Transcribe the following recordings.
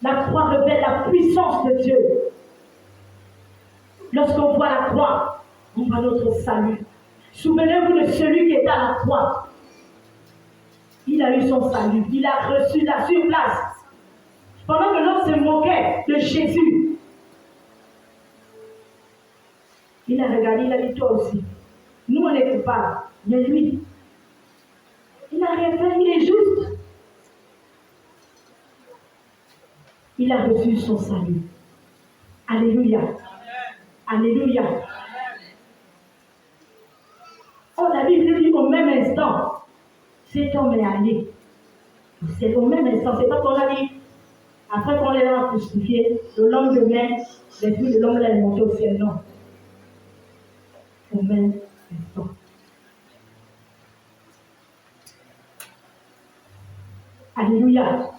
La croix révèle la puissance de Dieu. Lorsqu'on voit la croix, on voit notre salut. Souvenez-vous de celui qui est à la croix. Il a eu son salut. Il a reçu la surplace. Pendant que l'homme se moquait de Jésus, il a regardé, il a dit toi aussi. Nous, on est coupables. Mais lui, il n'a rien fait, il est juste. Il a reçu son salut. Alléluia. Alléluia. Oh, la Bible dit au même instant, cet homme est allé. C'est au même instant, c'est pas qu'on a dit, après qu'on l'a crucifié, le lendemain, l'esprit de l'homme l'a monté au ciel. Non. Au même instant. Alléluia.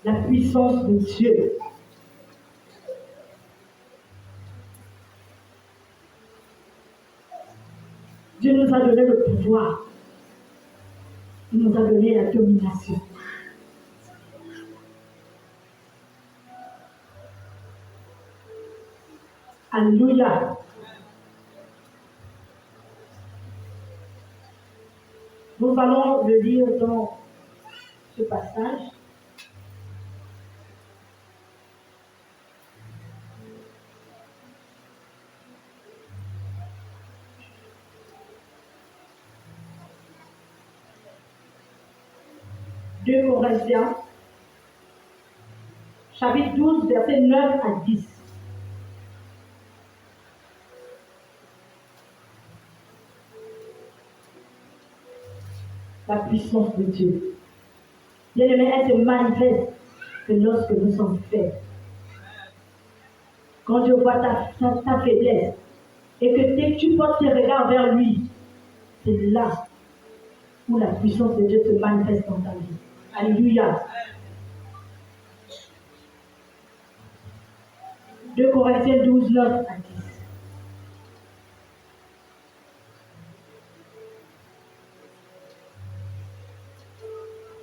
La puissance de Dieu. Dieu nous a donné le pouvoir. Il nous a donné la domination. Alléluia. Nous allons le lire dans ce passage. Deux Corinthiens, chapitre 12, versets 9 à 10. La puissance de Dieu. Bien-aimé, elle se manifeste que lorsque nous sommes faibles. Quand Dieu voit ta faiblesse et que dès que tu portes tes regards vers lui, c'est là où la puissance de Dieu se manifeste dans ta vie. Alléluia. 2 Corinthiens 12, 9 à 10.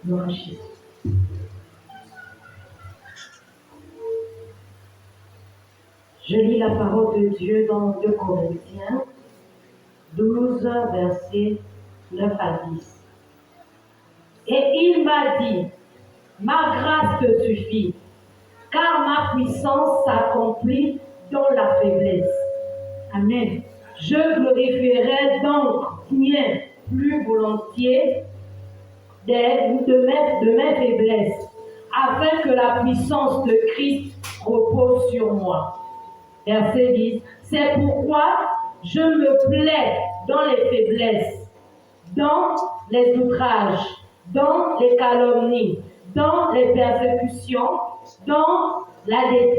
Gloire à Jésus. Je lis la parole de Dieu dans 2 Corinthiens 12, versets 9 à 10. Et il m'a dit, ma grâce te suffit, car ma puissance s'accomplit dans la faiblesse. Amen. Je glorifierai donc bien plus volontiers de mes faiblesses, afin que la puissance de Christ repose sur moi. Verset 10. C'est pourquoi je me plais dans les faiblesses, dans les outrages, dans les calomnies, dans les persécutions, dans les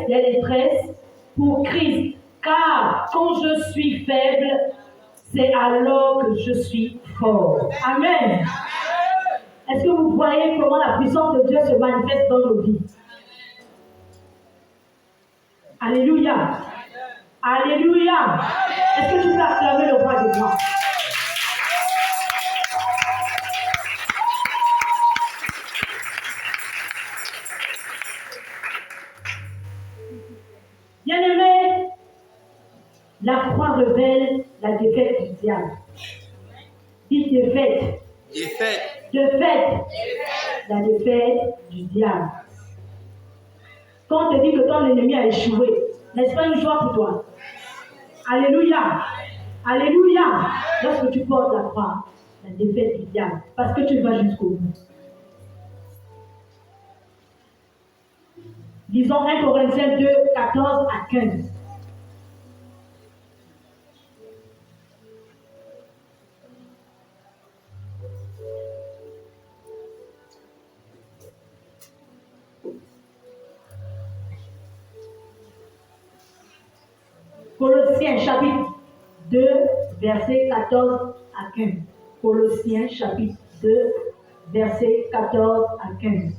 détresses pour Christ. Car quand je suis faible, c'est alors que je suis fort. Amen. Est-ce que vous voyez comment la puissance de Dieu se manifeste dans nos vies? Alléluia. Alléluia. Est-ce que tu peux acclamer le roi de gloire? Bien-aimé, la croix révèle la défaite du diable. Dites défaite. Défaite. Défaite. La défaite du diable. Quand on te dit que ton ennemi a échoué, n'est-ce pas une joie pour toi? Alléluia. Alléluia. Lorsque tu portes la croix, la défaite du diable, parce que tu vas jusqu'au bout. Disons 1 Corinthiens 2, 14 à 15. Colossiens chapitre 2, versets 14 à 15. Colossiens chapitre 2, versets 14 à 15.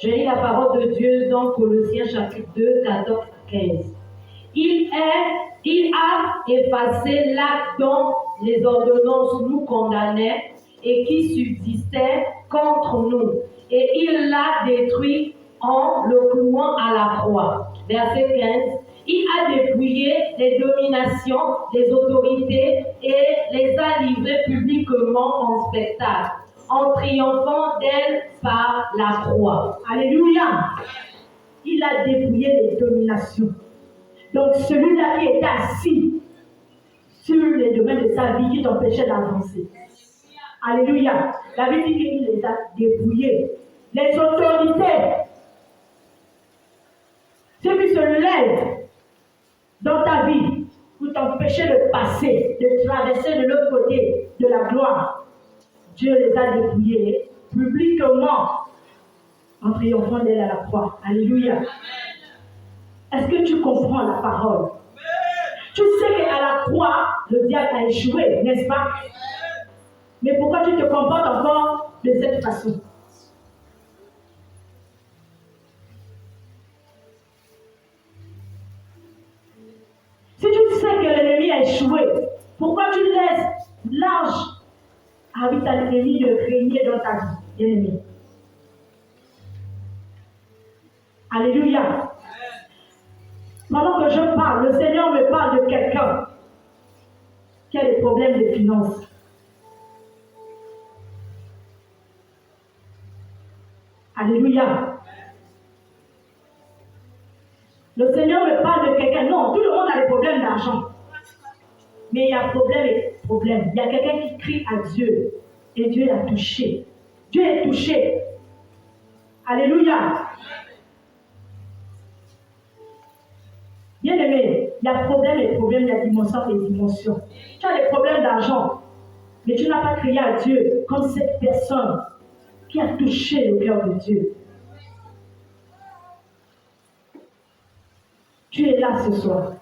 Je lis la parole de Dieu dans Colossiens chapitre 2, 14 à 15. Il a effacé l'acte dont les ordonnances nous condamnaient et qui subsistait contre nous. Et il l'a détruit en le clouant à la croix. Verset 15. Il a dépouillé les dominations, les autorités et les a livrées publiquement en spectacle, en triomphant d'elles par la croix. Alléluia. Il a dépouillé les dominations. Donc celui-là qui était assis sur les domaines de sa vie qui t'empêchait d'avancer. Alléluia. La Bible dit qu'il les a dépouillés. Les autorités, ceux qui se lèvent dans ta vie pour t'empêcher de passer, de traverser de l'autre côté de la gloire, Dieu les a dépouillés publiquement en triomphant d'elle à la croix. Alléluia. Est-ce que tu comprends la parole? Tu sais qu'à la croix, le diable a échoué, n'est-ce pas? Mais pourquoi tu te comportes encore de cette façon? Si tu sais que l'ennemi a échoué, pourquoi tu laisses large à l'ennemi de régner dans ta vie, bien-aimé? Alléluia. Pendant que je parle, le Seigneur me parle de quelqu'un qui a des problèmes de finances. Alléluia. Le Seigneur me parle de quelqu'un. Non, tout le monde a des problèmes d'argent. Mais il y a problème et problème. Il y a quelqu'un qui crie à Dieu. Et Dieu l'a touché. Dieu est touché. Alléluia. Bien aimé, il y a problème et problème, il y a dimension et dimension. Tu as des problèmes d'argent, mais tu n'as pas crié à Dieu comme cette personne qui a touché le cœur de Dieu. Tu es là ce soir.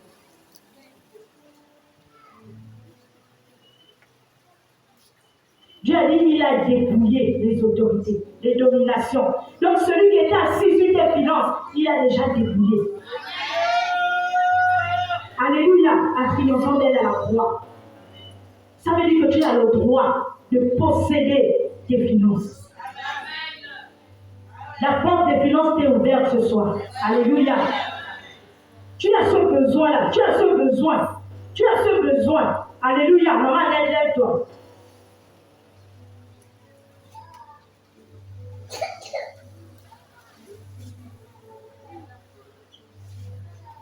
Dieu a dit qu'il a dépouillé les autorités, les dominations. Donc celui qui était assis sur tes finances, il a déjà dépouillé. Alléluia, à triomphant d'elle à la croix. Ça veut dire que tu as le droit de posséder tes finances. La porte des finances t'est ouverte ce soir. Alléluia. Tu as ce besoin-là, tu as ce besoin. Tu as ce besoin. Alléluia, maman, lève-toi.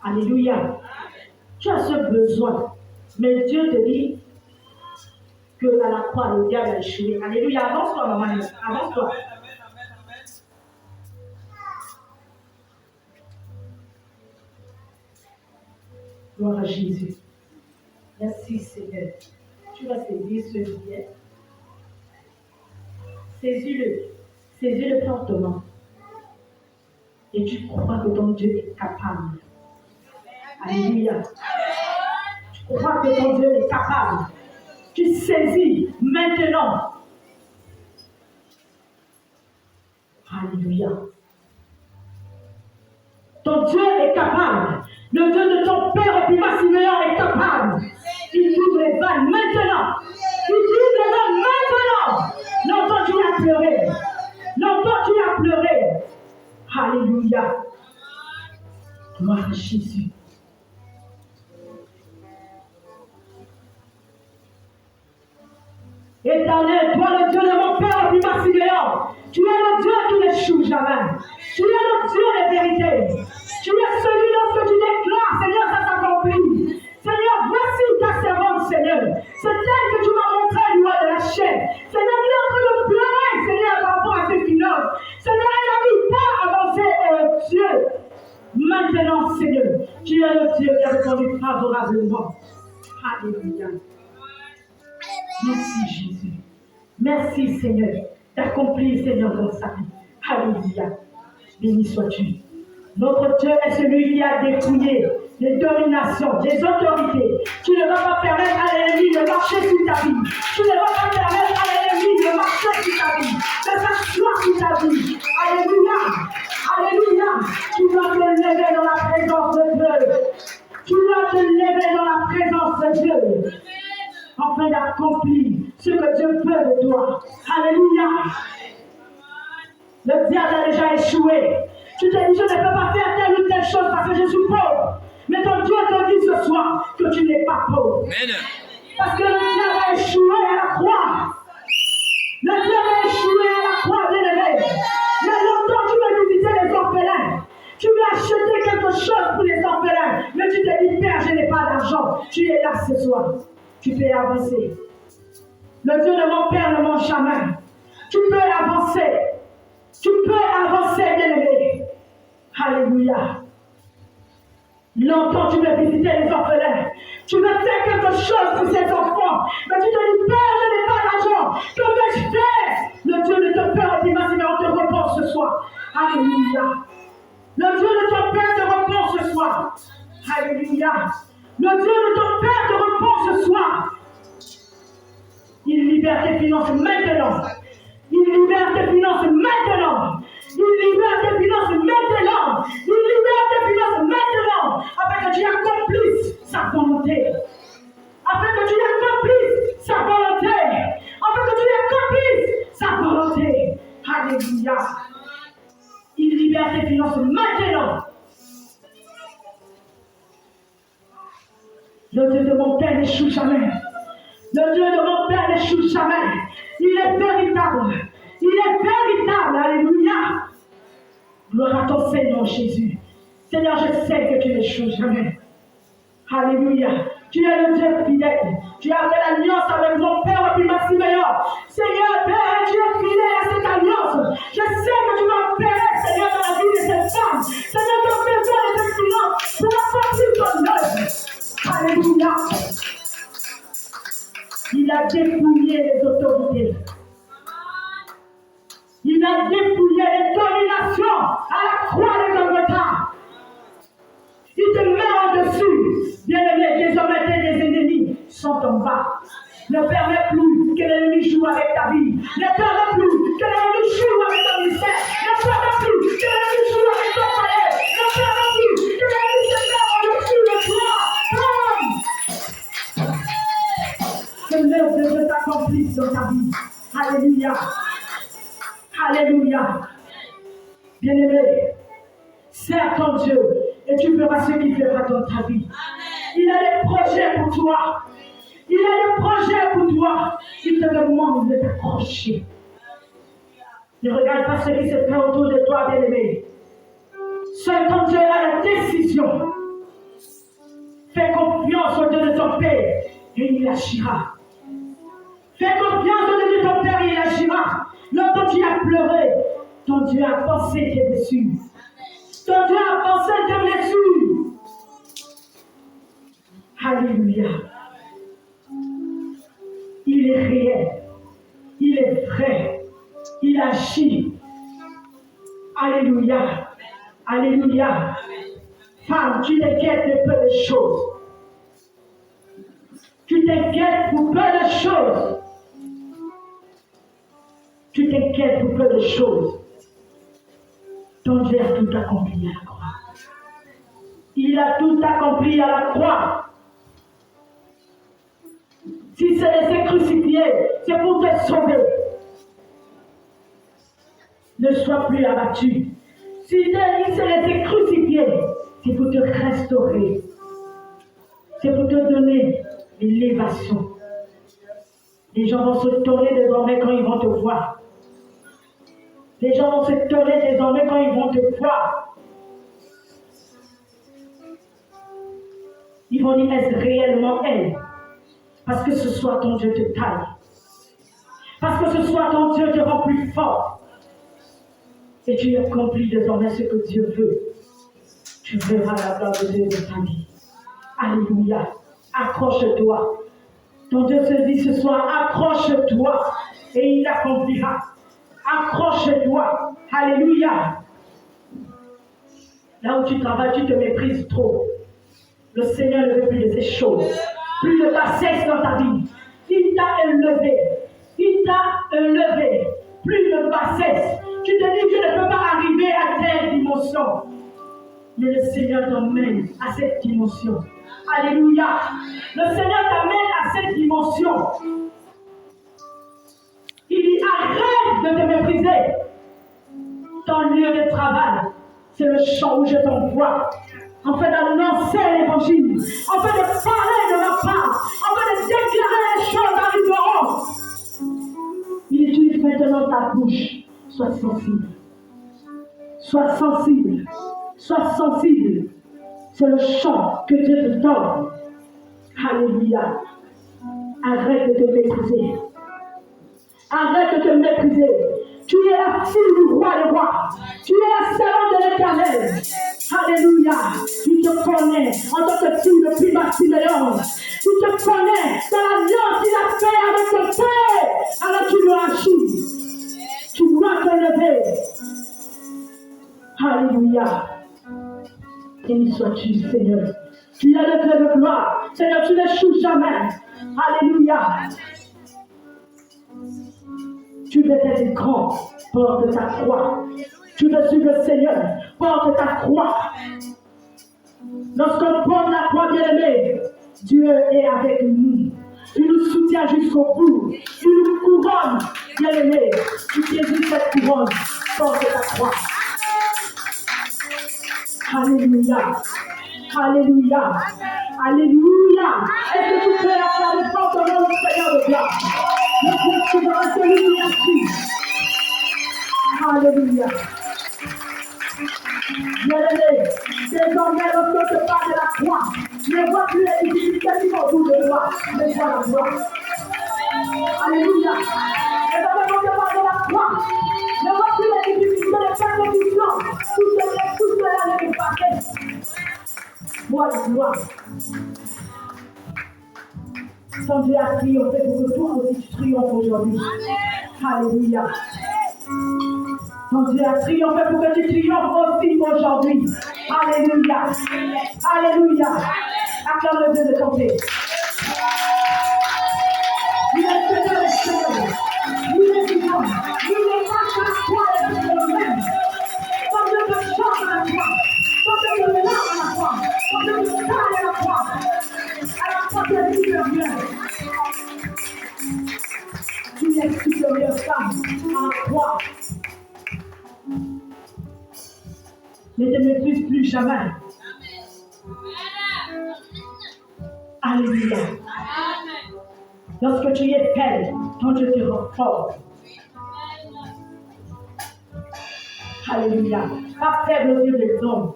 Alléluia. Tu as ce besoin. Mais Dieu te dit que à la croix, le diable a échoué. Alléluia. Avance-toi, maman. Avance-toi. Gloire à Jésus. Merci, Seigneur. Tu vas saisir ce billet. Saisis-le. Saisis-le fortement. Et tu crois que ton Dieu est capable. Alléluia. Tu crois que ton Dieu est capable. Tu saisis maintenant. Alléluia. Ton Dieu est capable. Le Dieu de ton Père Opima Siméon est capable. Il ouvre les vannes maintenant. Il ouvre les vannes maintenant. Longtemps tu as pleuré. Longtemps tu as pleuré. Alléluia. Gloire à Jésus. Éternel, toi le Dieu de mon Père Opima Siméon, tu es le Dieu qui n'échoue jamais. Tu es le Dieu des vérités. Tu es celui lorsque tu déclares, Seigneur, ça s'accomplit. Seigneur, voici ta servante, Seigneur. C'est elle que tu m'as montré à l'oie de la chair. Seigneur, qui est en train de pleurer, Seigneur, par rapport à ses finances. Seigneur, elle n'arrive pas à avancer, Dieu. Maintenant, Seigneur, tu es le Dieu qui a répondu favorablement. Alléluia. Merci, Jésus. Merci, Seigneur, d'accomplir, Seigneur, dans sa vie. Alléluia. Béni sois-tu. Notre Dieu est celui qui a dépouillé les dominations, les autorités. Tu ne vas pas permettre à l'ennemi de marcher sur ta vie. Tu ne vas pas permettre à l'ennemi de marcher sur ta vie, de s'asseoir sur ta vie. Alléluia. Alléluia. Tu dois te lever dans la présence de Dieu. Tu Dieu afin d'accomplir ce que Dieu veut de toi. Alléluia. Le diable a déjà échoué. Tu te dis, je ne peux pas faire telle ou telle chose parce que je suis pauvre. Mais ton Dieu te dit ce soir que tu n'es pas pauvre. Parce que le diable a échoué à la croix. Le diable a échoué à la croix, bien-aimé. Mais longtemps, tu veux visiter les orphelins. Tu veux acheter quelque chose pour les orphelins. Mais tu te dis, Père, je n'ai pas d'argent. Tu es là ce soir. Tu peux avancer. Le Dieu de mon Père, de mon chemin. Tu peux avancer. Tu peux avancer, bien-aimé. Alléluia. Longtemps, tu veux visiter les orphelins. Tu veux faire quelque chose pour ces enfants. Mais tu te dis, Père, je n'ai pas d'argent. Que vais-je faire? Le Dieu de ton Père, mais on te repose ce soir. Alléluia. Le Dieu de ton Père te repose ce soir. Alléluia. Le Dieu de ton Père te repose ce soir. Il libère tes finances maintenant. Il libère tes finances maintenant. Il libère tes finances maintenant. Il libère tes finances maintenant. Afin que tu accomplisses sa volonté. Afin que tu accomplisses sa volonté. Afin que tu accomplisses sa volonté. Alléluia. Il libère tes finances maintenant. Le Dieu de mon Père n'échoue jamais. Le Dieu de mon Père n'échoue jamais. Il est véritable. Il est véritable. Alléluia. Gloire à ton Seigneur Jésus. Seigneur, je sais que tu n'échoues jamais. Alléluia. Tu es le Dieu fidèle. Tu as fait l'alliance avec mon Père et puis ma Seigneur. Seigneur, Père, tu es fidèle à cette alliance. Je sais que tu vas opérer, Seigneur, dans la vie de cette femme. Seigneur, tu as besoin de cette finance pour accomplir ton œuvre. Alléluia. Il a dépouillé les autorités. Il a dépouillé les dominations à la croix de Golgotha. Il te met en dessus. Bien-aimé, désormais tes ennemis sont en bas. Ne permets plus que l'ennemi joue avec ta vie. Ne permets plus que l'ennemi joue avec ton ministère. Ne permets plus que l'ennemi joue avec ton palais. Ne permets plus que l'ennemi se mette en dessus de toi. Que l'œuvre de Dieu s'accomplisse dans ta vie. Alléluia. Alléluia. Bien-aimé, sers ton Dieu et tu verras ce qu'il fera dans ta vie. Il a des projets pour toi. Il a des projets pour toi. Il te demande de t'accrocher. Ne regarde pas ce qui se fait autour de toi, bien-aimé. Seul ton Dieu a la décision. Fais confiance au Dieu de ton Père et il agira. Fais confiance au Dieu de ton Père et il agira. Lorsque tu as pleuré, ton Dieu a pensé tes blessures. Ton Dieu a pensé tes blessures. Alléluia. Il est réel. Il est vrai. Il agit. Alléluia. Alléluia. Femme, tu t'inquiètes de peu de choses. Tu t'inquiètes pour peu de choses. Tu t'inquiètes pour peu de choses. Ton Dieu a tout accompli à la croix. Il a tout accompli à la croix. S'il s'est laissé crucifier, c'est pour te sauver. Ne sois plus abattu. S'il s'est laissé crucifier, c'est pour te restaurer. C'est pour te donner l'élévation. Les gens vont se tourner désormais quand ils vont te voir. Les gens vont se tourner désormais quand ils vont te voir. Ils vont dire, est-ce réellement elle? Parce que ce soir ton Dieu te taille. Parce que ce soir ton Dieu te rend plus fort. Et tu accomplis désormais ce que Dieu veut. Tu verras la gloire de Dieu dans ta vie. Alléluia. Accroche-toi. Ton Dieu se dit ce soir, accroche-toi. Et il accomplira. Accroche-toi. Alléluia. Là où tu travailles, tu te méprises trop. Le Seigneur ne veut plus de ces choses. Plus de bassesse dans ta vie. Il t'a élevé. Il t'a élevé. Plus de bassesse. Tu te dis, je ne peux pas arriver à telle dimension. Mais le Seigneur t'emmène à cette dimension. Alléluia. Le Seigneur t'amène à cette dimension. Il dit arrête de te mépriser. Ton lieu de travail, c'est le champ où je t'envoie. En fait d'annoncer l'évangile, en fait de parler de ma part, en fait de déclarer les choses arriveront. Il utilise maintenant ta bouche. Sois sensible. Sois sensible. Sois sensible. C'est le chant que Dieu te donne. Alléluia. Arrête de te mépriser. Arrête de te mépriser. Tu es la fille du roi des rois. Tu es la servante de l'Éternel. Alléluia. Tu te connais en tant que fille de Prima Siméon. Tu te connais dans l'alliance qu'il a fait avec ton père. Alors tu dois agir. Tu dois te lever. Alléluia. Béni sois-tu, Seigneur. Tu es le Dieu de gloire. Seigneur, tu n'échoues jamais. Alléluia. Tu veux être grand, porte ta croix. Tu veux suivre le Seigneur, porte ta croix. Lorsqu'on porte la croix, bien-aimé, Dieu est avec nous. Il nous soutient jusqu'au bout. Il nous couronne, bien-aimé. Tu saisis cette couronne, porte ta croix. Alléluia. Alléluia. Alléluia. Est-ce que tu peux acclamer fortement le Seigneur de gloire? Le Dieu souverain, celui qui agit. Alléluia. Bien-aimé, désormais, lorsqu'on te parle de la croix, ne vois plus les difficultés qui sont autour de toi, mais vois la croix. Alléluia. Désormais, lorsqu'on te parle de la croix, ne vois plus les difficultés, les persécutions, tout cela ne peut pas faire. Vois la gloire. Ton Dieu a triomphé pour que toi aussi tu triomphes aujourd'hui. Alléluia. Ton Dieu a triomphé pour que tu triomphes aussi aujourd'hui. Alléluia. Alléluia. Acclame le Dieu de ton Père. Il est Seigneur des Seigneurs. Il est vivant. Il est pas chaque fois le même. Ton Dieu te chante à la croix. Ton Dieu te parle à la croix. Ton Dieu te parle à la croix. À la croix, tu es supérieur. Tu es supérieur, femme, à la croix. Ne te méprise plus jamais. Alléluia. Lorsque tu es faible, ton Dieu te rend fort. Alléluia. Pas faible aux yeux des hommes,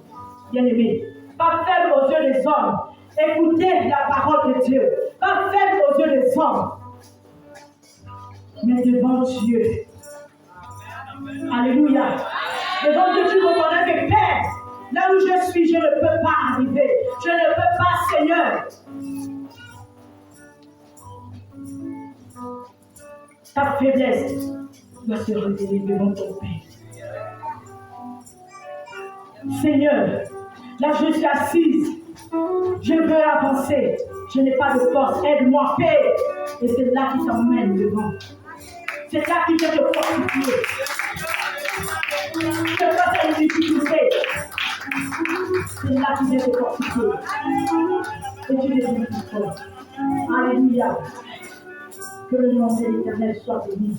bien-aimé. Pas faible aux yeux des hommes. Écoutez la parole de Dieu. Pas faible aux yeux des hommes, mais devant Dieu. Alléluia. Devant Dieu, tu reconnais que Père, là où je suis, je ne peux pas arriver. Je ne peux pas, Seigneur. Ta faiblesse doit se révéler devant ton Père. Seigneur, là je suis assise. Je veux avancer. Je n'ai pas de force. Aide-moi, Père. Et c'est là qui t'emmène devant. C'est là qui vient te fortifier. C'est pas ta difficulté. C'est là qui vient te fortifier. Et tu deviens plus fort. Alléluia. Que le nom de l'Éternel soit béni.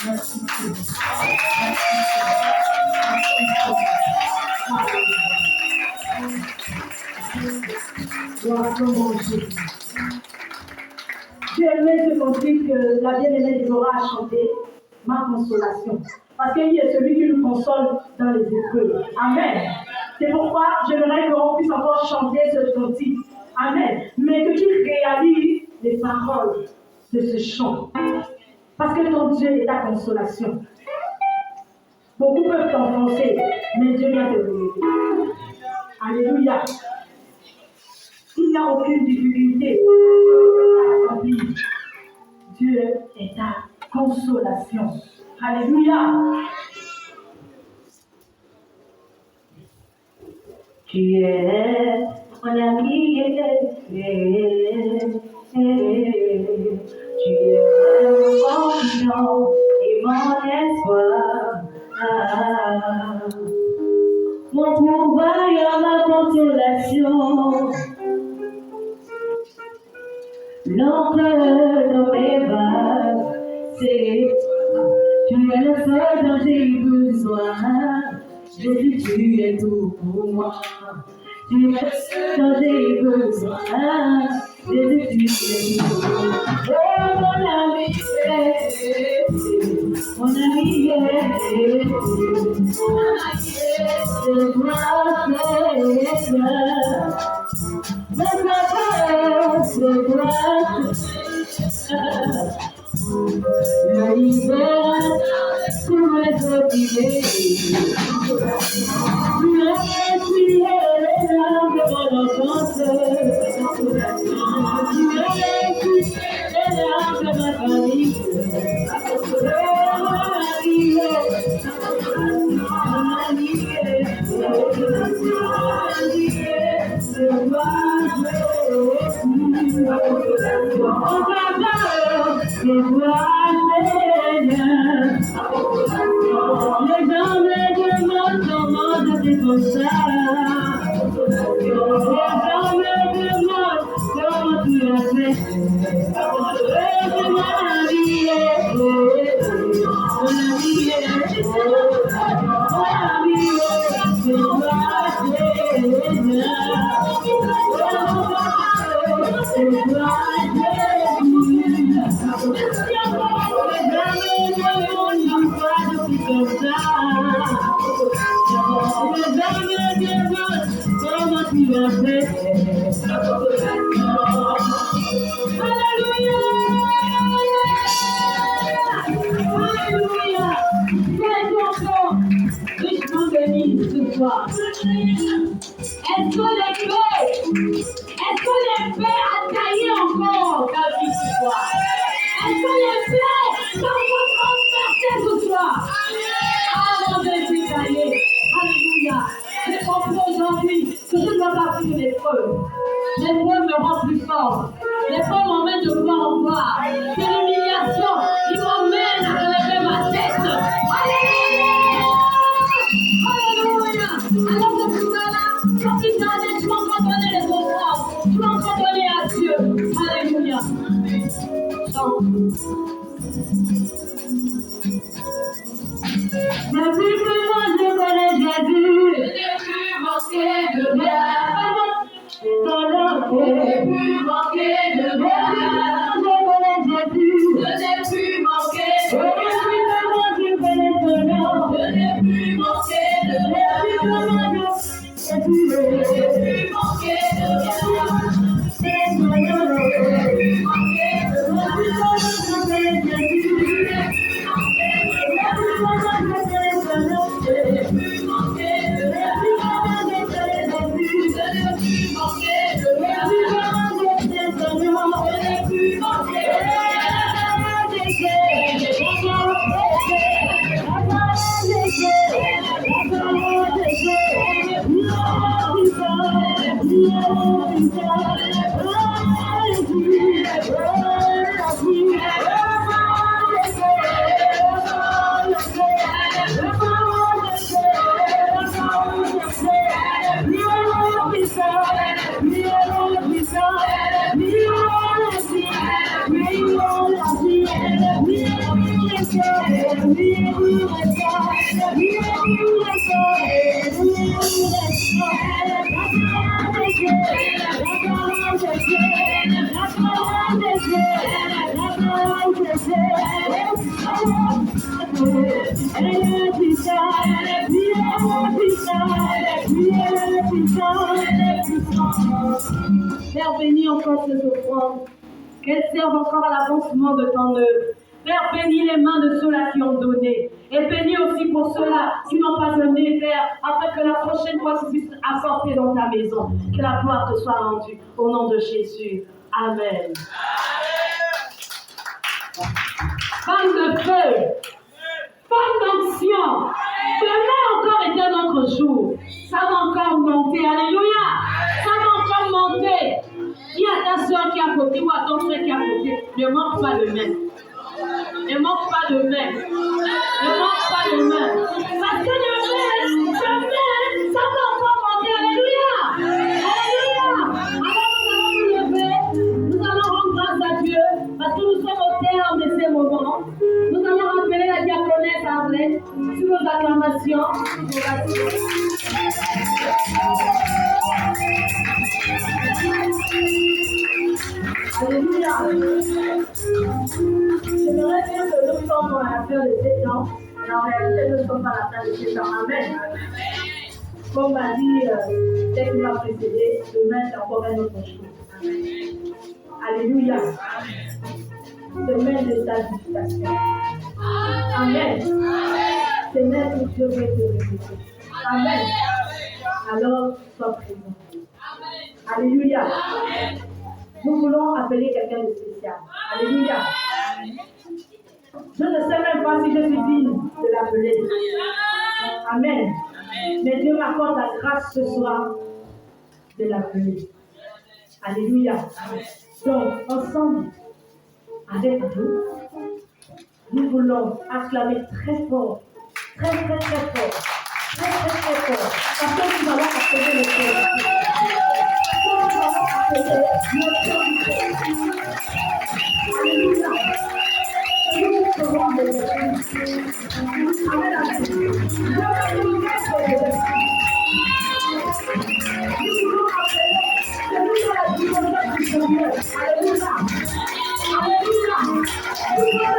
Merci. Gloire à ton nom, Jésus. J'ai aimé ce cantique que la bien-aimée Déborah a chanté, ma consolation. Parce qu'il est celui qui nous console dans les épreuves. Amen. C'est pourquoi j'aimerais qu'on puisse encore chanter ce cantique. Amen. Mais que tu réalises les paroles de ce chant. Parce que ton Dieu est ta consolation. Beaucoup peuvent t'enfoncer, mais Dieu vient te relever. Alléluia. Il n'y a aucune difficulté à accomplir. Dieu est ta consolation. Alléluia. Tu es mon ami, tu es mon compagnon et mon espoir. Mon pourvoyeur, ma consolation. L'encre dans mes vagues, c'est tu es le seul dont j'ai besoin. Jésus, tu es tout pour moi. Tu es le seul dont j'ai besoin. Jésus, tu es tout pour moi. Oh, mon ami, mon ami, Est-ce que les paix a taillé encore ta vie ce soir? Est-ce que les paix sont transpercées ce soir? Ah mon Dieu, c'est taillé. Alléluia. Je comprends aujourd'hui que je ne dois pas fuir l'épreuve. L'épreuve me rend plus fort. L'épreuve m'emmène de voir en voir. C'est l'humiliation qui m'emmène à relever ma tête. Alléluia. Alléluia. Alors ce soir-là, quand tu t'en es, tu vas encore donner les offrandes. Tu vas encore donner à Dieu. Alléluia. Depuis que moi je connais Jésus, je n'ai plus manqué de rien. Je n'ai plus manqué de rien. Je connais Jésus, je n'ai plus manqué de rien. Depuis que moi je connais ton nom, je n'ai plus manqué de rien. Depuis que moi je n'ai plus manqué de rien. C'est ton nom, je n'ai plus manqué de rien. Depuis que moi je connais Jésus, je n'ai plus manqué de rien. Depuis que moi je connais ton nom, je n'ai plus manqué de rien. Depuis que moi je connais Jésus, je n'ai plus manqué de rien. Depuis que moi je connais ton nom, je n'ai plus manqué de rien. Père, bénis encore ces offrandes, qu'elles servent encore à l'avancement de ton œuvre. Père, bénis les mains de ceux-là qui ont donné. Et bénis aussi pour ceux-là qui n'ont pas donné, Père, afin que la prochaine fois tu puisses apporter dans ta maison. Que la gloire te soit rendue au nom de Jésus. Amen. Femme de feu, femme d'onction, demain encore est un autre jour. Ça va encore monter. Alléluia. Ça va encore monter. Dis à ta soeur qui est à côté ou à ton frère qui est à côté, ne manque pas de main. Ne manque pas de main. Ne manque pas de main. Parce que demain, ça va encore monter. Alléluia. Alléluia. Alors nous allons nous lever. Nous allons rendre grâce à J'aimerais dire que nous sommes dans la fin de ces temps, mais en réalité, nous ne sommes pas à la fin de ces temps. Amen. Comme m'a dit celle qui m'a précédé, demain c'est encore un autre jour. Alléluia. Semaine de sanctification. Amen. Semaine où Dieu veut te révéler. Amen. Alors, sois présent. Alléluia. Nous voulons appeler quelqu'un de spécial. Alléluia. Je ne sais même pas si je suis digne de l'appeler. Amen. Mais Dieu m'accorde la grâce ce soir de l'appeler. Alléluia. Donc, ensemble, avec vous, nous voulons acclamer très fort, très fort, très fort, parce que nous allons appeler le Seigneur. Nous allons appeler le Seigneur. Alléluia. Nous serons des esprits. Amen, amen. Nous voulons appeler celui de la dimension du Seigneur. Alléluia. Alléluia.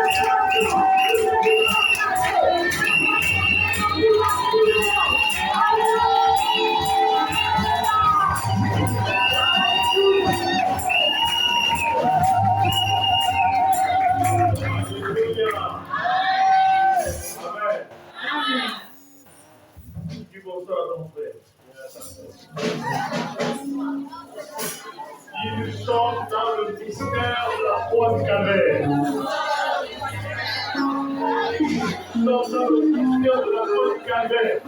Nous sommes dans le mystère de la croix du calvaire. Nous sommes dans le mystère de la croix du calvaire.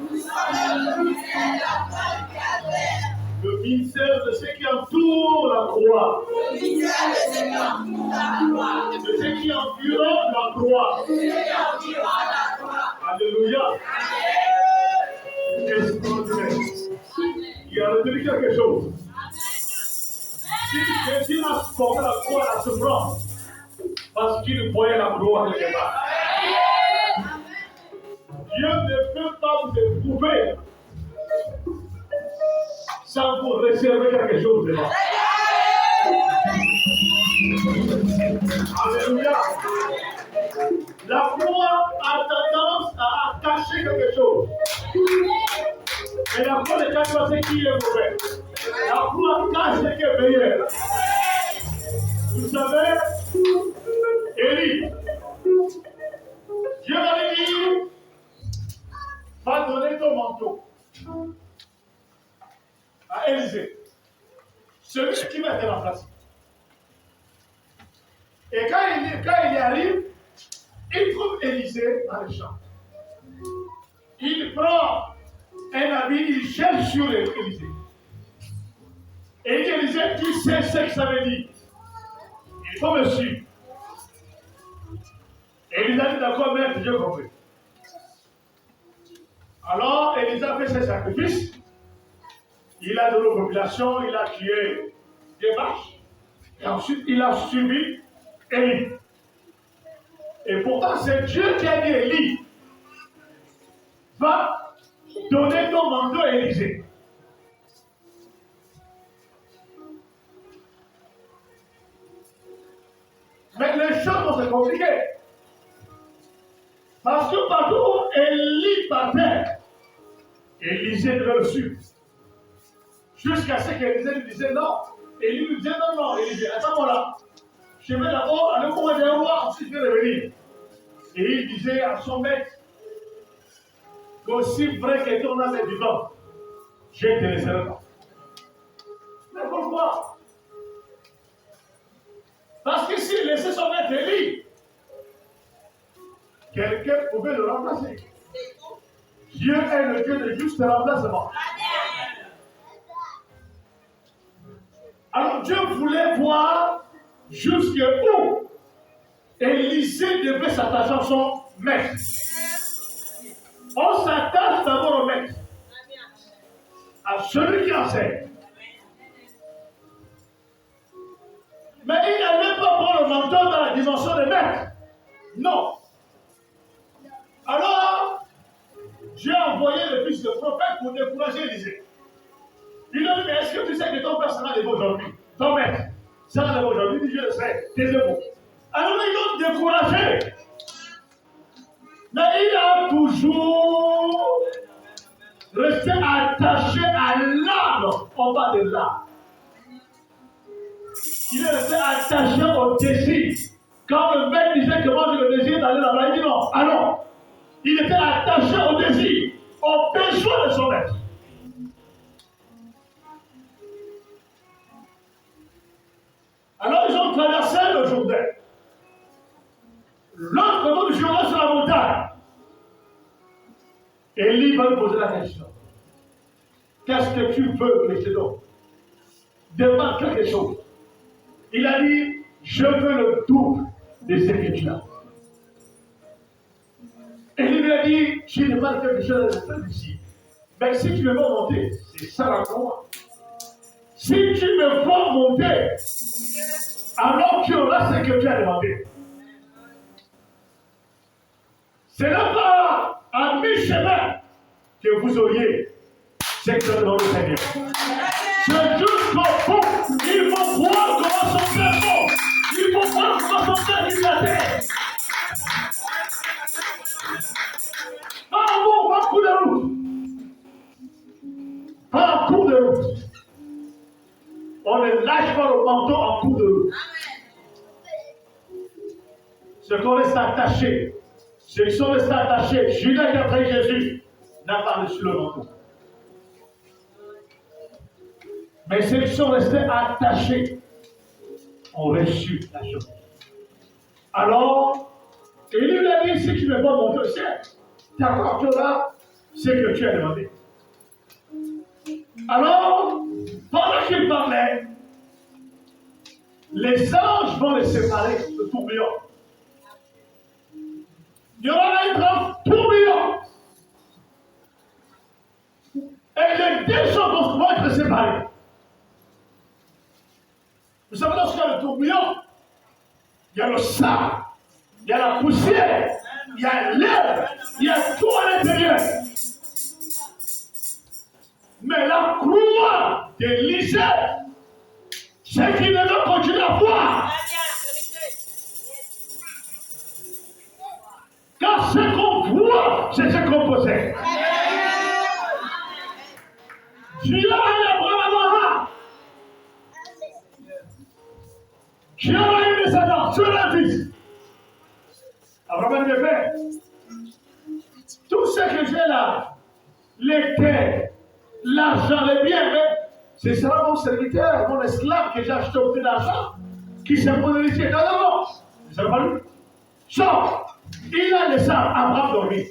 Le mystère de ce qui entoure la croix. De ce qui environne la croix. Alléluia. Extraordinaire. Il a retenu quelque chose. Si Jésus a porté la croix à la souffrance, parce qu'il voyait la gloire quelque part. Dieu ne peut pas vous éprouver sans vous réserver quelque chose devant. Alléluia. La croix a tendance à cacher quelque chose. Mais la croix ne cache pas ce qui est mauvais. La croix cache ce qui est meilleur. Vous savez, Élie, Dieu m'a dit, va donner ton manteau à Élisée, celui qui va te remplacer. Et quand il y arrive, il trouve Élisée dans le champ. Il prend un habit, il cherche sur Élisée. Et il dit, Élisée, tu sais ce que ça veut dire. Il faut me suivre. Et Élisée dit, d'accord, maître, j'ai compris. Alors, Élisée a fait ses sacrifices. Il a donné aux populations, il a tué des vaches. Et ensuite, il a suivi Élie. Et pourtant, c'est Dieu qui a dit, Élie, va donner ton manteau à Élisée. Mais les choses vont se compliquer. Parce que partout où Élie partait, Élisée devait le suivre. Jusqu'à ce qu'Élisée lui disait non. Élie lui disait non, Élisée, attends-moi. Je vais d'abord aller pour un roi, ensuite je vais revenir. Et il disait à son maître, aussi vrai que ton âme est vivant, je te laisserai pas. Mais pourquoi? Parce que s'il laissait son maître Élie, quelqu'un pouvait le remplacer. Dieu est le Dieu de juste remplacement. Alors Dieu voulait voir jusqu'où Élisée devait s'attacher à son maître. On s'attache d'abord au maître, à celui qui enseigne. Mais il n'allait pas prendre le manteau dans la dimension des maîtres. Non. Alors, Dieu a envoyé le fils de prophète pour décourager Élisée. Il a dit, mais est-ce que tu sais que ton père sera de aujourd'hui? Ton maître. Ça, c'est aujourd'hui, je le sais, taisez-vous. Alors, ils ont découragé. Mais il a toujours resté attaché à l'âme en bas de l'âme. Il est resté attaché au désir. Quand le mec disait que moi j'ai le désir d'aller là-bas, il dit non, allons. Il était attaché au désir, au besoin de son être. Alors ils ont traversé le Jourdain. L'autre côté du Jourdain sur la montagne. Élie va lui poser la question. Qu'est-ce que tu veux que je te donne? Demande quelque chose. Il a dit, je veux le double de ce que tu as. Et il lui a dit, je demande quelque chose ici. Mais si tu me vois monter, c'est ça la croix. Si tu me vois monter, alors tu auras ce que tu as demandé. C'est là-bas, à mi-chemin, que vous auriez ce que demande le Seigneur. C'est jusqu'au bout. Il faut voir comment son père monte. Il faut voir comment son père vit la terre. Pas un bon, pas un coup de route. Pas un coup de route. On ne lâche pas le manteau en coup de route. Ceux qu'on reste attachés, ceux qui sont restés attachés, Judas qui a trahi Jésus, n'a pas reçu le manteau. Mais ceux qui sont restés attachés ont reçu la chose. Alors, il lui a dit, si tu ne veux pas monter au ciel, d'accord, tu auras ce que tu as demandé. Alors, pendant qu'il parlait, les anges vont les séparer de tourbillon. Il y aura un grand tourbillon. Et les deux choses vont être séparées. Vous savez, lorsqu'il y a le tourbillon, il y a le sable, il y a la poussière, il y a l'air, il y a tout à l'intérieur. Mais la croix d'Élisée, c'est qu'il devait continuer à voir. Car ce qu'on voit, c'est ce qu'on possède. Dieu a Abraham. Dieu a une descendance, Dieu a un fils. Abraham devait. Tout ce que j'ai là, les terres, l'argent, les biens, ce sera mon serviteur, mon esclave que j'ai acheté au prix d'argent, qui s'est posé ici. Non, non, non. Vous savez pas lui? Sors. Il a laissé Abraham dormir.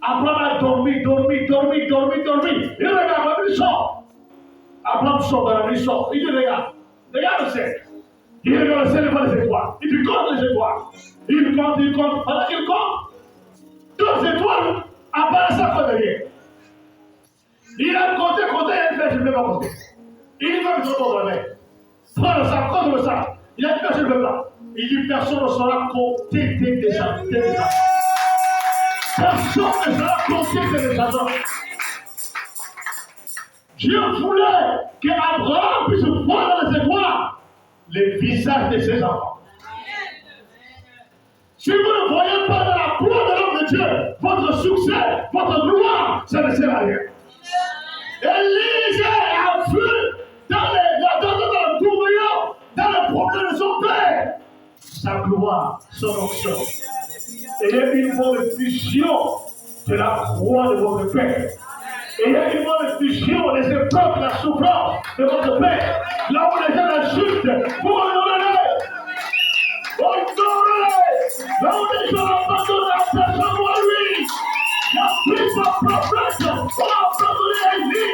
Abraham a dormi. Il regarde, il sort. Abraham sort dans la nuit, sort. Il dit, regarde le ciel. Il regarde le ciel, il voit les étoiles. Il dit, compte les étoiles. Il compte. Pendant qu'il compte, 2 étoiles apparaissent à côté de lui. Il a compté, il a dit, je ne vais pas compter. Il va me donner la main. Prends le sac, compte le sac. Il a dit, je ne veux pas. Il dit, personne ne sera compté déjà. Personne ne sera compté déjà. Dieu voulait qu'Abraham puisse voir dans les étoiles les visages de ses enfants. Si vous ne voyez pas dans la gloire de l'homme de Dieu, votre succès, votre gloire, ça ne sert à rien. Élisée a vu dans le tourbillon, dans le problème de son père, sa gloire, son onction. Et il y a une fusion de la croix de votre père. Et il y a une fusion des épreuves, de la souffrance de votre père. Là où les gens insultent, vous honorez. Là où les gens abandonnent la personne à lui. La puissance prophète a abandonné Élie.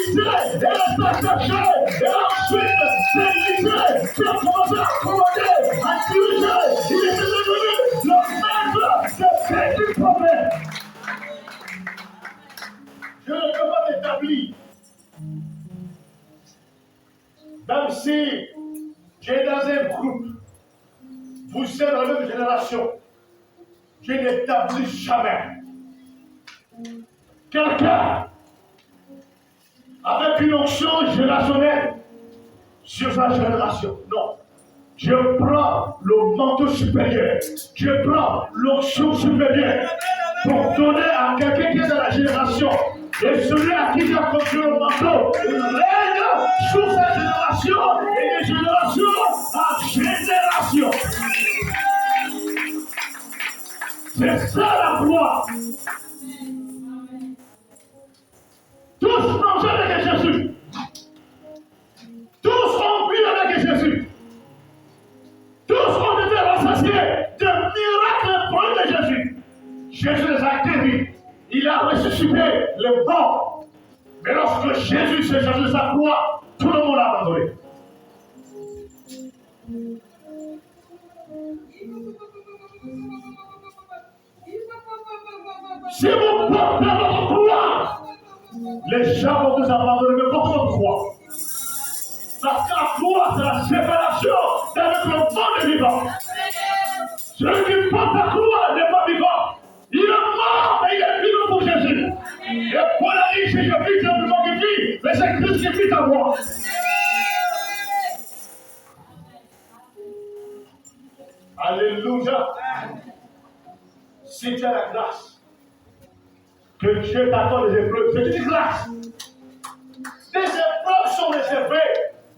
Et elle est attachée. Et ensuite, c'est Élisée qui a commencé à commander, à diriger. Il était devenu le maître de petit prophète. Je ne peux pas m'établir. Même si tu es dans un groupe, vous êtes dans la même génération, je n'établis jamais quelqu'un avec une onction générationnelle sur sa génération. Non. Je prends le manteau supérieur. Je prends l'onction supérieure pour donner à quelqu'un qui est dans la génération. Et celui à qui j'ai confié le manteau règne sur sa génération et de génération en génération. C'est ça la gloire. Tous mangent avec Jésus. Tous ont bu avec Jésus. Tous ont été rassasiés de miracles pour de Jésus. Jésus les a guéris. Il a ressuscité les morts. Mais lorsque Jésus s'est chargé de sa croix, tout le monde l'a abandonné. Si vous portez votre croix, les gens vont vous abandonner, mais portez votre croix. Parce que la croix, c'est la séparation avec le monde vivant. Celui qui porte la croix n'est pas vivant. Il est mort, mais il est vivant pour Jésus. Et Paul a dit, si je vis, c'est plus moi qui vis, mais c'est Christ qui vit en moi. Alléluia. Si tu as la grâce, que Dieu t'accorde des épreuves, c'est une grâce. Des épreuves sont réservées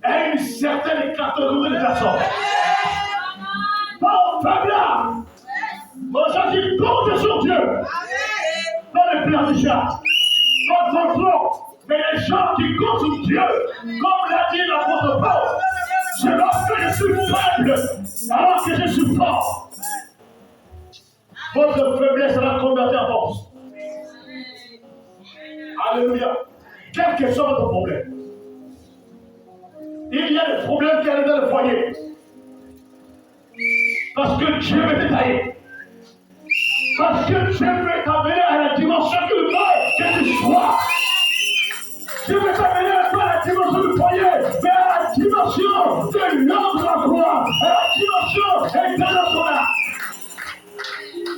à une certaine catégorie de personnes. Pas aux faibles, aux gens qui comptent sur Dieu. Pas les pleurnichards, pas le contrôle, mais les gens qui comptent sur Dieu, comme l'a dit l'apôtre Paul. C'est lorsque je suis faible, alors que je suis fort. Votre faiblesse sera convertie en force. Alléluia. Quel que soit votre problème, il y a des problèmes qui arrivent dans le foyer. Parce que Dieu veut détailler. Parce que Dieu veut t'amener à la dimension qu'il veut que tu sois. Dieu veut t'amener à la dimension du foyer, mais à la dimension de l'homme de la croix, à la dimension internationale.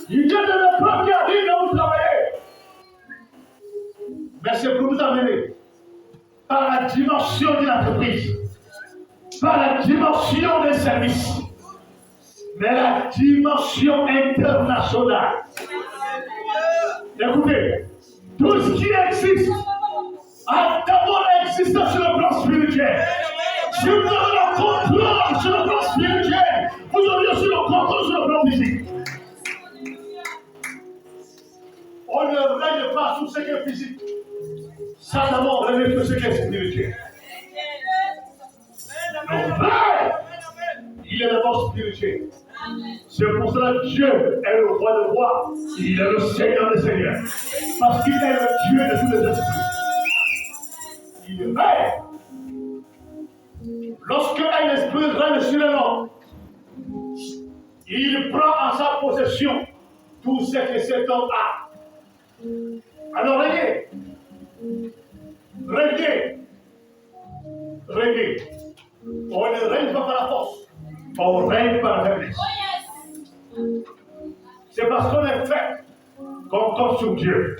Il y a des épreuves qui arrivent dans vous travailler. Mais c'est pour vous amener par la dimension de l'entreprise, par la dimension des services, mais la dimension internationale. Écoutez, tout ce qui existe a d'abord existé sur le plan spirituel. Si vous avez le contrôle sur le plan spirituel, vous aurez aussi le contrôle sur le plan physique. On ne règne pas sur ce qui est physique. Ça d'abord règne sur ce qui est spirituel. Donc là, il est d'abord spirituel. C'est pour cela que Dieu est le roi des rois. Il est le Seigneur des seigneurs. Parce qu'il est le Dieu de tous les esprits. Il règne. Lorsque un esprit règne sur un homme, il prend en sa possession tout ce que cet homme a. Alors régnez. Régnez. Régnez. On ne règne pas par la force. On règne par la faiblesse. C'est parce qu'on est fait qu'on compte sur Dieu.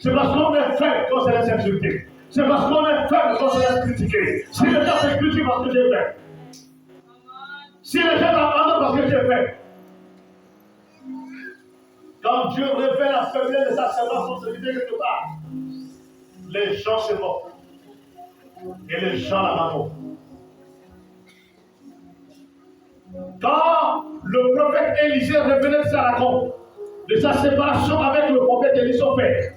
C'est parce qu'on est fait qu'on se laisse insulter. C'est parce qu'on est fait qu'on se laisse critiquer. Si les gens se critiquent parce que j'ai fait. Si les gens t'abandonnent parce que j'ai fait. Quand Dieu révèle la faiblesse de sa servante pour se livrer quelque part, les gens se moquent. Et les gens l'abandonnent. Quand le prophète Élisée révélait ça de sa séparation avec le prophète Élie son père,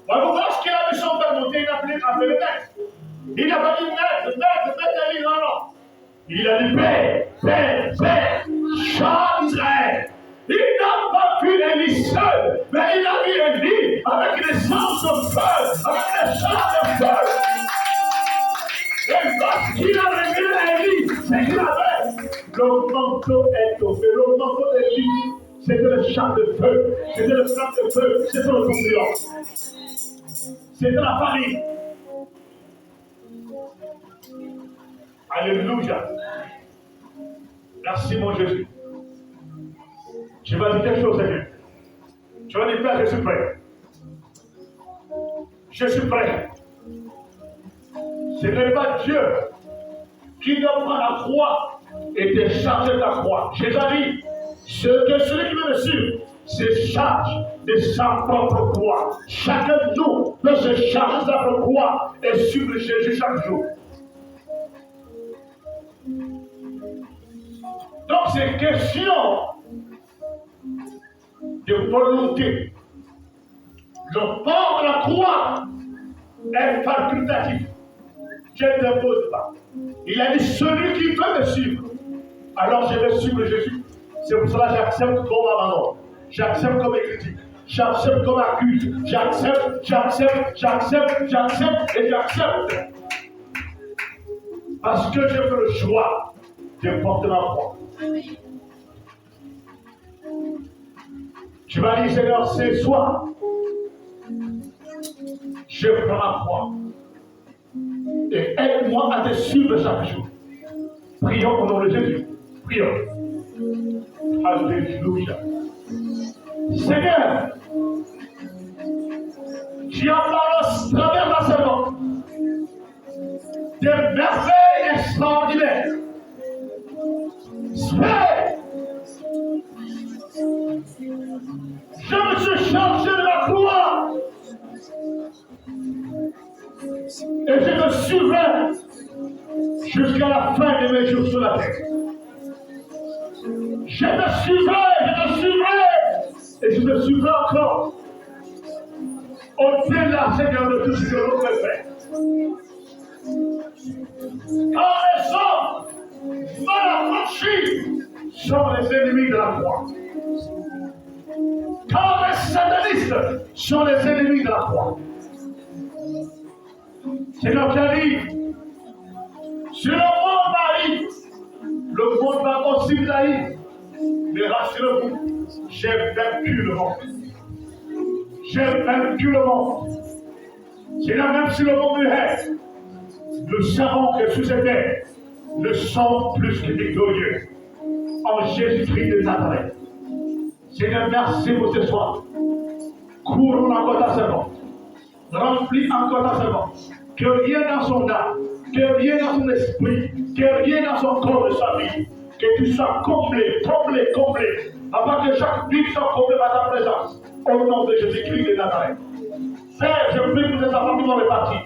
lorsqu'il a vu son père monter, il a appelé maître. Il n'a pas dit maître, Élie, non. Il a dit père, chant d'Israël. Il n'a pas vu Élie seul, mais il a vu Élie avec les chants de feu, avec les chants de feu. Et lorsqu'il a révélé à Élie, c'est qu'il avait le manteau étoffé, le manteau d'Élie, c'était le chant de feu, c'était le chant de feu, c'était le conciliant. C'était la farine. Alléluia. Merci mon Jésus. Je vais dire quelque chose, Seigneur. Je vais dire, Père, je suis prêt. Je suis prêt. Ce n'est pas Dieu qui doit prendre la croix et décharger ta croix. Jésus a dit, celui qui veut me suivre, se charge de sa propre croix. Chacun de nous doit se charger de sa propre croix et suivre Jésus chaque jour. Donc c'est question de volonté. Le port de la croix est facultatif. Je ne t'impose pas. Il a dit, celui qui veut me suivre, alors je vais suivre Jésus. C'est pour cela que j'accepte comme abandon. J'accepte comme critique. J'accepte comme accuse. J'accepte et j'accepte. Parce que j'ai fait le choix de porter ma croix. Tu m'as dit, Seigneur, ce soir, je prends ma croix. Et aide-moi à te suivre chaque jour. Prions au nom de Jésus. Prions. Alléluia. Seigneur, tu as parlé à travers ma servante des merveilles extraordinaires. Je me suis chargé de la croix et je te suivrai jusqu'à la fin de mes jours sur la terre. Je te suivrai et je te suivrai encore au-delà, Seigneur, de tout ce que l'on peut faire. Quand les hommes mal affranchis sont les ennemis de la croix. Quand les satanistes sont les ennemis de la croix. Seigneur, tu as dit, si le monde m'haït, le monde va aussi vous haïr. Mais rassurez-vous, j'ai vaincu le monde. J'ai vaincu le monde. Seigneur, même si le monde me hait, nous savons que sous cette terre, nous sommes plus que victorieux. En Jésus-Christ de Nazareth. Seigneur, merci pour ce soir. Courons encore ta servante. Remplis encore ta servante. Que rien dans son âme, que rien dans son esprit, que rien dans son corps de sa vie, que tu sois comblé, afin que chaque vie soit comblée par ta présence. Au nom de Jésus-Christ de Nazareth. Père, je prie pour cette famille dans les parties.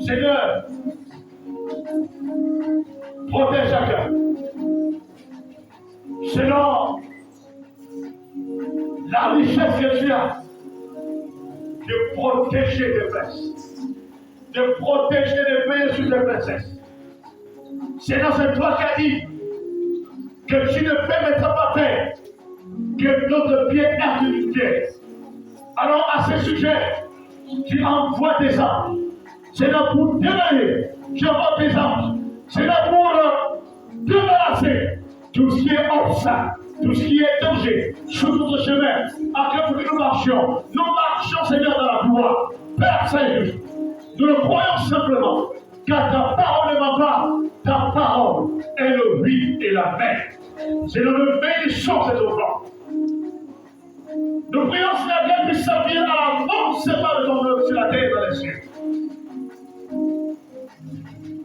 Seigneur, protège chacun. Selon la richesse que tu as, de protéger tes fesses, de protéger les pays sur tes princesses. Seigneur, c'est toi qui as dit que tu ne permettras pas faire que notre pied heurte une pierre. Alors, à ce sujet, tu envoies tes anges. Seigneur, pour démarrer, tu envoies tes anges. Seigneur, pour débarrasser tout ce qui est obstacle, tout ce qui est danger sur notre chemin, afin que nous marchions, Seigneur, dans la gloire. Père Saint, nous le croyons simplement, car ta parole ne ment pas, ta parole est le oui et la main. C'est le bénissons cette offrande. Nous prions, Seigneur, qu'elle puisse servir à l'avancement de ton œuvre sur la terre et dans les cieux.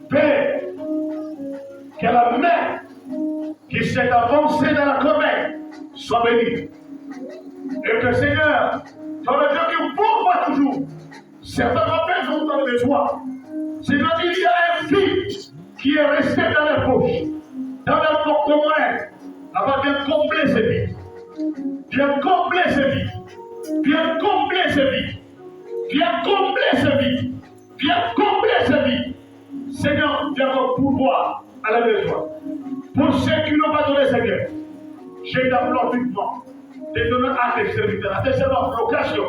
Père, que la main qui s'est avancée dans la comète soit bénie. Et que Seigneur, dans le Dieu qui pourvoit toujours, certains rappels sont dans le besoin. Seigneur, il y a un fils qui est resté dans les poches, dans le porte-monnaie, afin de combler ses vies. Viens combler ses vies. Viens combler ses vies. Viens combler ses vies. Viens combler ses vies. Seigneur, viens ton pouvoir à la besoin. Pour ceux qui n'ont pas donné, Seigneur, je t'implore vivement de donner à tes serviteurs, à tes servants, l'occasion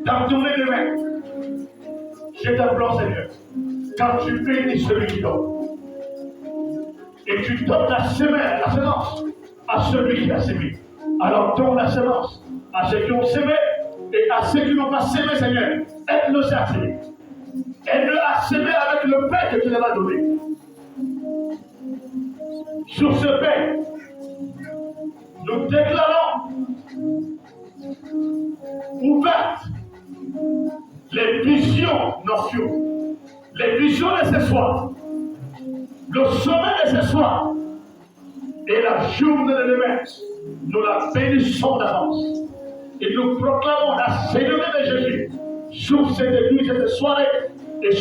d'en tourner les mains. Je t'implore, Seigneur, quand tu bénis celui qui donne, et tu donnes la semence à celui qui a sémé. Alors donne la semence à ceux qui ont sémé et à ceux qui n'ont pas sémé, Seigneur. Aide-le à sémer. Aide-le à sémer avec le pain que tu leur as donné. Sur ce pain, nous déclarons ouvertes les visions nocturnes, les visions de ce soir, le sommet de ce soir et la journée de demain, nous la bénissons d'avance. Et nous proclamons la célébrité de Jésus sur cette église, cette soirée. Et